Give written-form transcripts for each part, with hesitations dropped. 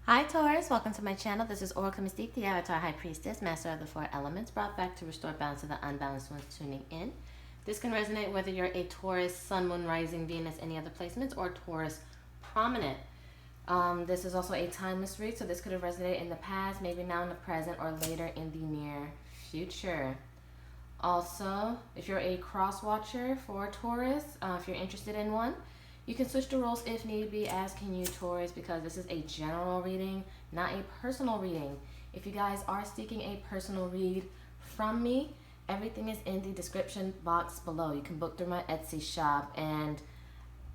Hi Taurus, welcome to my channel. This is Oracle Mystique, the Avatar High Priestess, Master of the Four Elements, brought back to restore balance to the unbalanced ones tuning in. This can resonate whether you're a Taurus, Sun, Moon, Rising, Venus, any other placements, or Taurus Prominent. This is also a timeless read, so this could have resonated in the past, maybe now in the present, or later in the near future. Also, if you're a cross watcher for Taurus, if you're interested in one, you can switch the roles if need be, as can you, Taurus, because this is a general reading, not a personal reading. If you guys are seeking a personal read from me, everything is in the description box below. You can book through my Etsy shop, and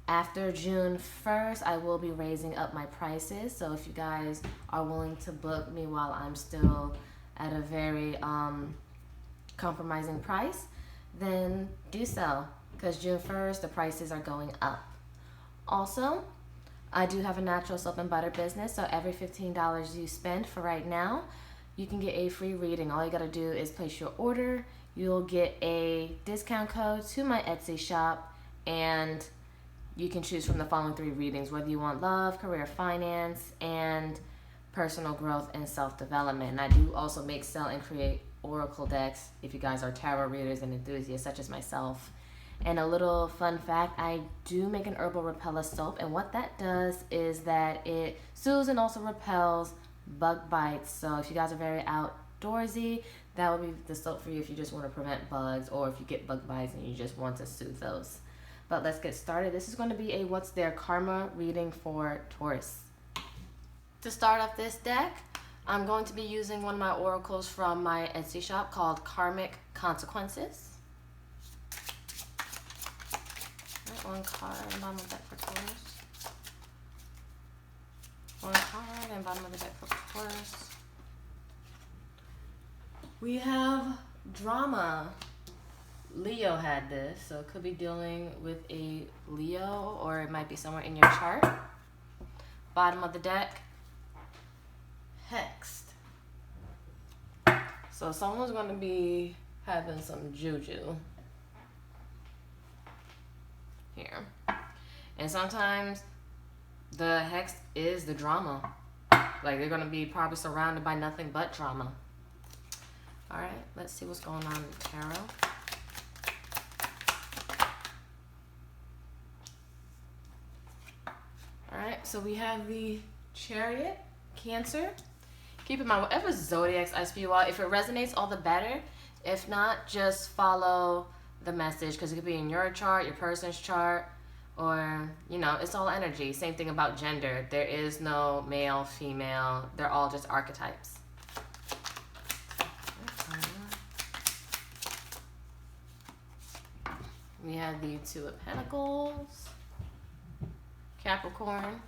after June 1st, I will be raising up my prices. So if you guys are willing to book me while I'm still at a very compromising price, then do so, because June 1st, the prices are going up. Also, I do have a natural soap and butter business, so every $15 you spend for right now, you can get a free reading. All you gotta do is place your order. You'll get a discount code to my Etsy shop, and you can choose from the following 3 readings, whether you want love, career, finance, and personal growth and self-development. And I do also make, sell, and create oracle decks if you guys are tarot readers and enthusiasts such as myself. And a little fun fact, I do make an herbal repeller soap, and what that does is that it soothes and also repels bug bites. So if you guys are very outdoorsy, that would be the soap for you if you just want to prevent bugs, or if you get bug bites and you just want to soothe those. But let's get started. This is going to be a What's Their Karma reading for Taurus. To start off this deck, I'm going to be using one of my oracles from my Etsy shop called Karmic Consequences. One card and bottom of the deck for Taurus. One card and bottom of the deck for Taurus. We have drama. Leo had this, so it could be dealing with a Leo, or it might be somewhere in your chart. Bottom of the deck, hexed. So someone's going to be having some juju here. And sometimes the hex is the drama. Like, they're going to be probably surrounded by nothing but drama. Alright, let's see what's going on in the tarot. Alright, so we have the Chariot, Cancer. Keep in mind, whatever zodiacs I spew out, if it resonates, all the better. If not, just follow the message, because it could be in your chart, your person's chart, or, you know, it's all energy. Same thing about gender. There is no male, female. They're all just archetypes. We have the Two of Pentacles, Capricorn,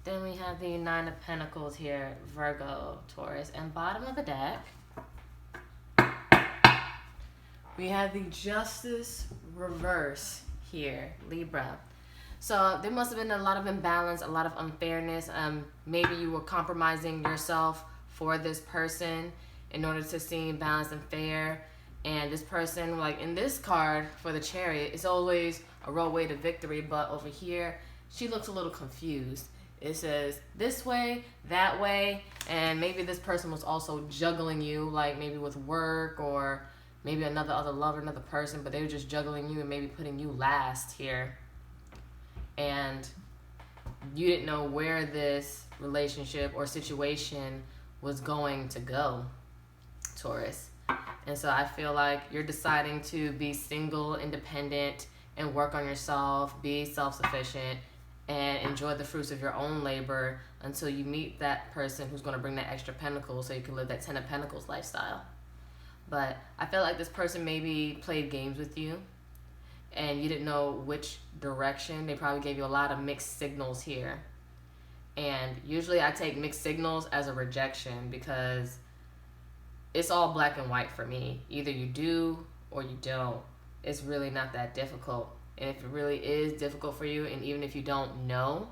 then we have the Nine of Pentacles here, Virgo, Taurus, and bottom of the deck, we have the Justice reverse here, Libra. So there must have been a lot of imbalance, a lot of unfairness. Maybe you were compromising yourself for this person in order to seem balanced and fair. And this person, like in this card for the Chariot, it's always a roadway to victory, but over here, she looks a little confused. It says this way, that way, and maybe this person was also juggling you, like maybe with work, or maybe other lover, another person, but they were just juggling you and maybe putting you last here. And you didn't know where this relationship or situation was going to go, Taurus. And so I feel like you're deciding to be single, independent, and work on yourself, be self-sufficient, and enjoy the fruits of your own labor until you meet that person who's going to bring that extra pentacle so you can live that Ten of Pentacles lifestyle. But I feel like this person maybe played games with you and you didn't know which direction. They probably gave you a lot of mixed signals here. And usually I take mixed signals as a rejection, because it's all black and white for me. Either you do or you don't. It's really not that difficult. And if it really is difficult for you, and even if you don't know,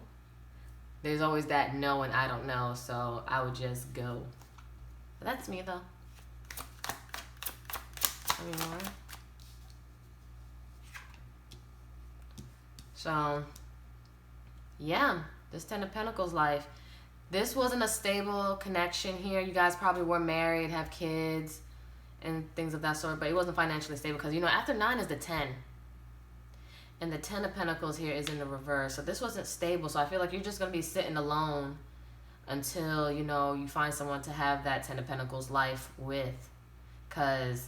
there's always that no and I don't know, so I would just go. But that's me, though. Any more? So, yeah, this Ten of Pentacles life. This wasn't a stable connection here. You guys probably were married, have kids, and things of that sort, but it wasn't financially stable because, you know, after 9 is the 10. And the 10 of Pentacles here is in the reverse. So this wasn't stable. So I feel like you're just going to be sitting alone until, you know, you find someone to have that 10 of Pentacles life with. Because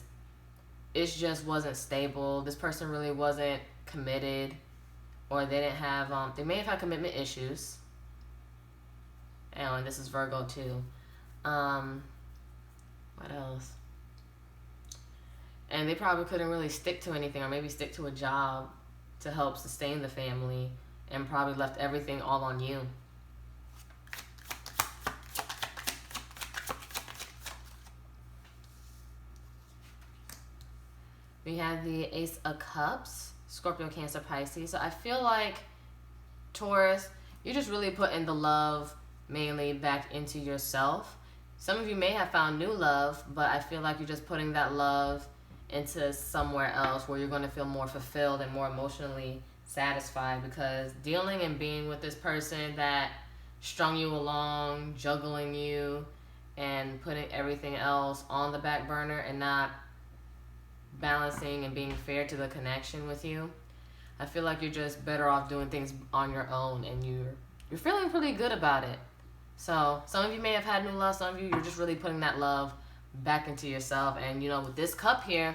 it just wasn't stable. This person really wasn't committed. Or they didn't have, they may have had commitment issues. And this is Virgo too. What else? And they probably couldn't really stick to anything, or maybe stick to a job to help sustain the family, and probably left everything all on you. We have the Ace of Cups, Scorpio, Cancer, Pisces. So I feel like, Taurus, you're just really putting the love mainly back into yourself. Some of you may have found new love, but I feel like you're just putting that love into somewhere else where you're going to feel more fulfilled and more emotionally satisfied, because dealing and being with this person that strung you along, juggling you, and putting everything else on the back burner and not balancing and being fair to the connection with you, I feel like you're just better off doing things on your own, and you're feeling pretty good about it. So some of you may have had new love, some of you, you're just really putting that love back into yourself. And, you know, with this cup here,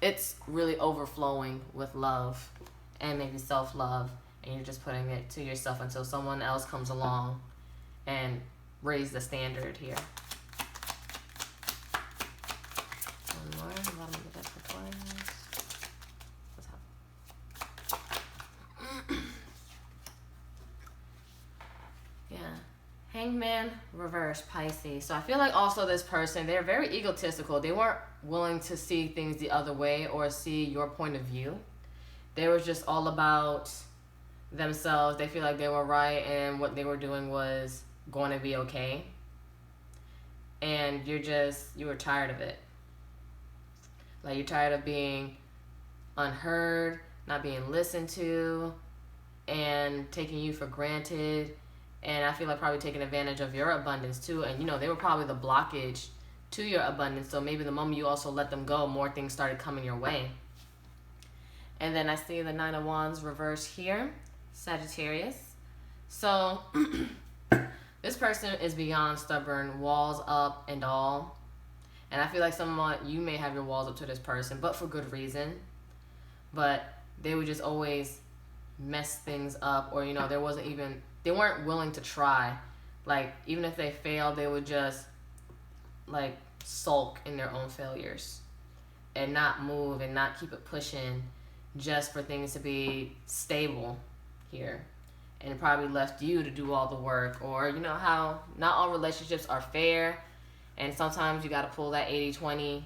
it's really overflowing with love and maybe self-love, and you're just putting it to yourself until someone else comes along and raise the standard here. One more. Bottom of the deck for Taurus. Yeah. Hangman, reverse, Pisces. So I feel like also this person, they're very egotistical. They weren't willing to see things the other way or see your point of view. They were just all about themselves. They feel like they were right and what they were doing was going to be okay. And you were tired of it. Like, you're tired of being unheard, not being listened to, and taking you for granted. And I feel like probably taking advantage of your abundance too. And, you know, they were probably the blockage to your abundance. So maybe the moment you also let them go, more things started coming your way. And then I see the Nine of Wands reverse here, Sagittarius. So this person is beyond stubborn, walls up and all. And I feel like you may have your walls up to this person, but for good reason. But they would just always mess things up, or, you know, they weren't willing to try. Like, even if they failed, they would just, like, sulk in their own failures and not move and not keep it pushing just for things to be stable here. And it probably left you to do all the work. Or, you know how not all relationships are fair, and sometimes you got to pull that 80-20.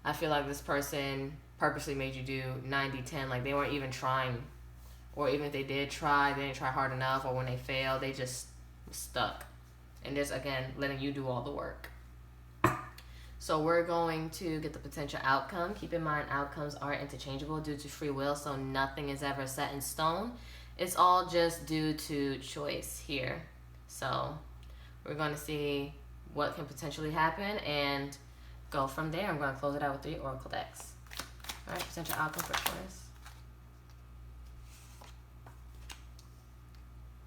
I feel like this person purposely made you do 90-10. Like, they weren't even trying. Or even if they did try, they didn't try hard enough. Or when they failed, they just stuck. And just, again, letting you do all the work. So we're going to get the potential outcome. Keep in mind, outcomes are interchangeable due to free will. So nothing is ever set in stone. It's all just due to choice here. So we're going to see what can potentially happen and go from there. I'm going to close it out with 3 oracle decks. All right, potential outcome for Taurus.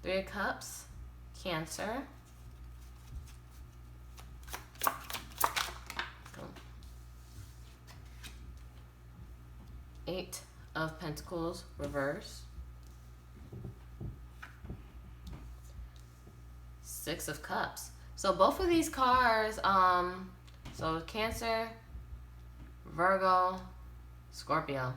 3 of Cups, Cancer. 8 of Pentacles, reverse. 6 of Cups. So both of these cards, so Cancer, Virgo, Scorpio.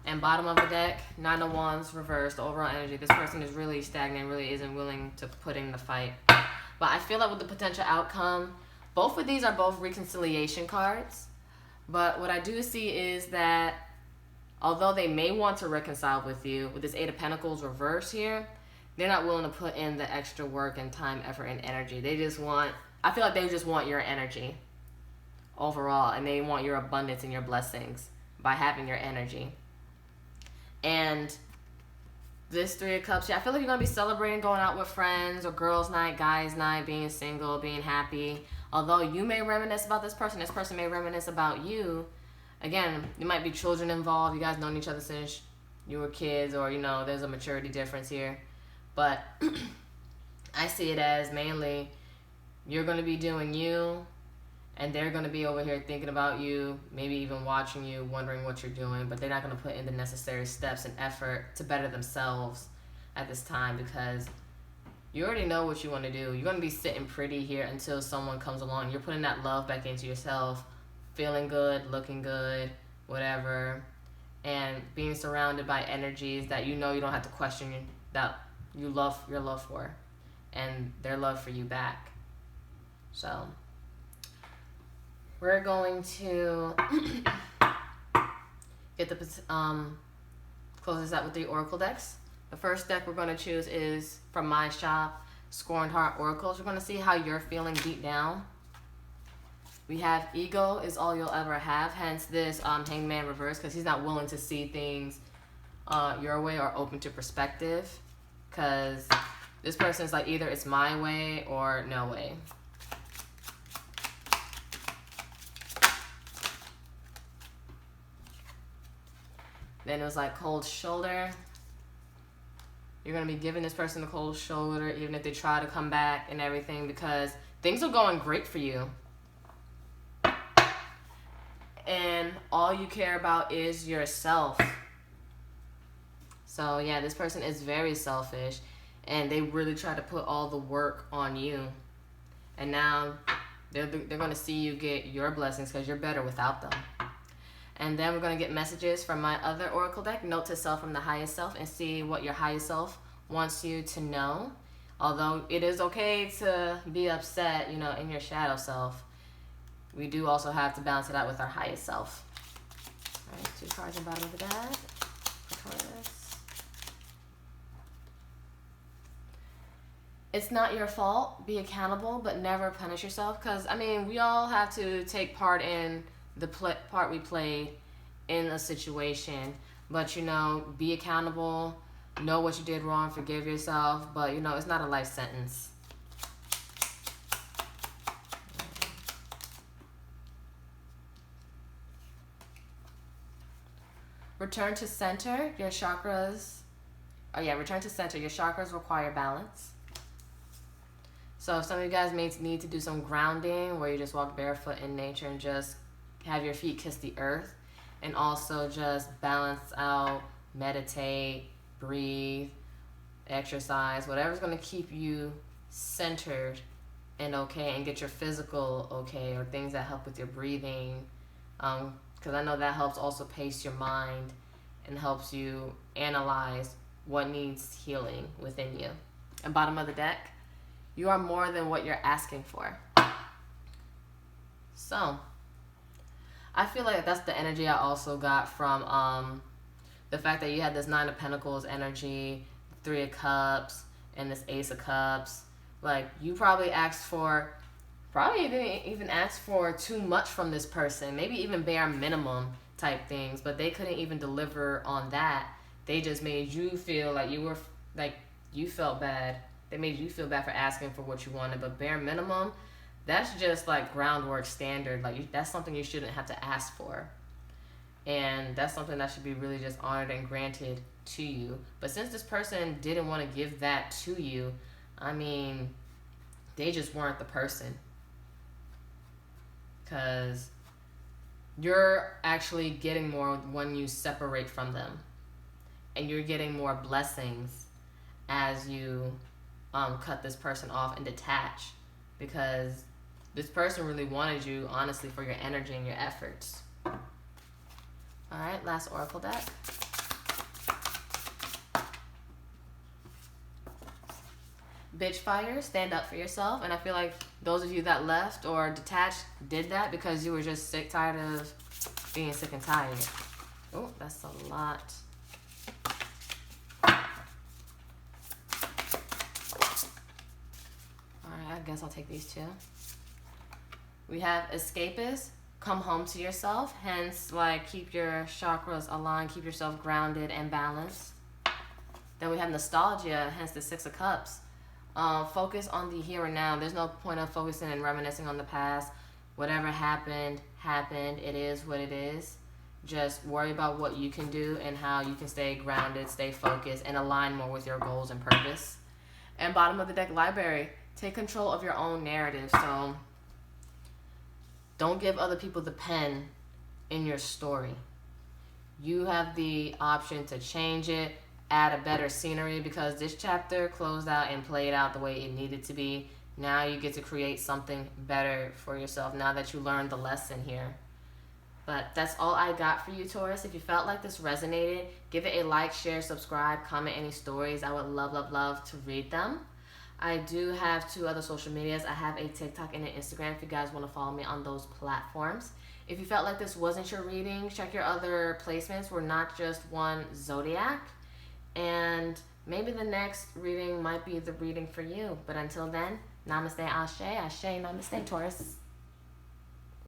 And bottom of the deck, 9 of Wands, reverse. The overall energy, this person is really stagnant, really isn't willing to put in the fight. But I feel like with the potential outcome, both of these are both reconciliation cards. But what I do see is that although they may want to reconcile with you, with this 8 of Pentacles reverse here, they're not willing to put in the extra work and time, effort, and energy. They just want, I feel like they just want your energy overall, and they want your abundance and your blessings by having your energy. And This Three of Cups, yeah, I feel like you're going to be celebrating going out with friends or girls' night, guys' night, being single, being happy. Although you may reminisce about this person may reminisce about you. Again, there might be children involved. You guys known each other since you were kids, or, you know, there's a maturity difference here. But I see it as mainly you're going to be doing you, and they're going to be over here thinking about you, maybe even watching you, wondering what you're doing, but they're not going to put in the necessary steps and effort to better themselves at this time, because you already know what you want to do. You're going to be sitting pretty here until someone comes along. You're putting that love back into yourself, feeling good, looking good, whatever, and being surrounded by energies that you know you don't have to question, that you love your love for, and their love for you back. So we're going to get the close this out with the Oracle decks. The first deck we're going to choose is from my shop, Scorned Heart Oracles. We're going to see how you're feeling deep down. We have Ego is all you'll ever have, hence this Hangman reverse, because he's not willing to see things your way or open to perspective, because this person's like, either it's my way or no way. Then it was like cold shoulder. You're going to be giving this person the cold shoulder even if they try to come back and everything, because things are going great for you. And all you care about is yourself. So yeah, this person is very selfish, and they really try to put all the work on you. And now they're going to see you get your blessings because you're better without them. And then we're going to get messages from my other Oracle deck, Note to Self from the Highest Self, and see what your highest self wants you to know. Although it is okay to be upset, you know, in your shadow self, we do also have to balance it out with our highest self. All right, 2 cards in the bottom of the deck. Taurus. It's not your fault. Be accountable, but never punish yourself. Because, I mean, we all have to take part in the part we play in a situation, but, you know, be accountable, know what you did wrong, forgive yourself, but, you know, it's not a life sentence. Return to center. Your chakras, return to center. Your chakras require balance. So if some of you guys may need to do some grounding where you just walk barefoot in nature and just have your feet kiss the earth, and also just balance out, meditate, breathe, exercise, whatever's going to keep you centered and okay, and get your physical okay, or things that help with your breathing, because I know that helps also pace your mind and helps you analyze what needs healing within you. And bottom of the deck, you are more than what you're asking for. So I feel like that's the energy I also got from the fact that you had this 9 of Pentacles energy, 3 of Cups, and this Ace of Cups. Like, you probably didn't even ask for too much from this person, maybe even bare minimum type things, but they couldn't even deliver on that. They just made you feel like you felt bad. They made you feel bad for asking for what you wanted, but bare minimum, that's just like groundwork standard. Like, that's something you shouldn't have to ask for. And that's something that should be really just honored and granted to you. But since this person didn't want to give that to you, I mean, they just weren't the person. Because you're actually getting more when you separate from them. And you're getting more blessings as you cut this person off and detach. Because this person really wanted you, honestly, for your energy and your efforts. All right, last Oracle deck. Bitch fire, stand up for yourself. And I feel like those of you that left or detached did that because you were just sick, tired of being sick and tired. Oh, that's a lot. All right, I guess I'll take these 2. We have escapist. Come home to yourself, hence, like, keep your chakras aligned, keep yourself grounded and balanced. Then we have nostalgia, hence the Six of Cups. Focus on the here and now. There's no point of focusing and reminiscing on the past. Whatever happened, happened. It is what it is. Just worry about what you can do and how you can stay grounded, stay focused, and align more with your goals and purpose. And bottom of the deck, library. Take control of your own narrative. So don't give other people the pen in your story. You have the option to change it, add a better scenery, because this chapter closed out and played out the way it needed to be. Now you get to create something better for yourself now that you learned the lesson here. But that's all I got for you, Taurus. If you felt like this resonated, give it a like, share, subscribe, comment any stories. I would love, love, love to read them. I do have 2 other social medias. I have a TikTok and an Instagram if you guys want to follow me on those platforms. If you felt like this wasn't your reading, check your other placements. We're not just one zodiac. And maybe the next reading might be the reading for you. But until then, namaste, ashe, ashe, namaste, Taurus.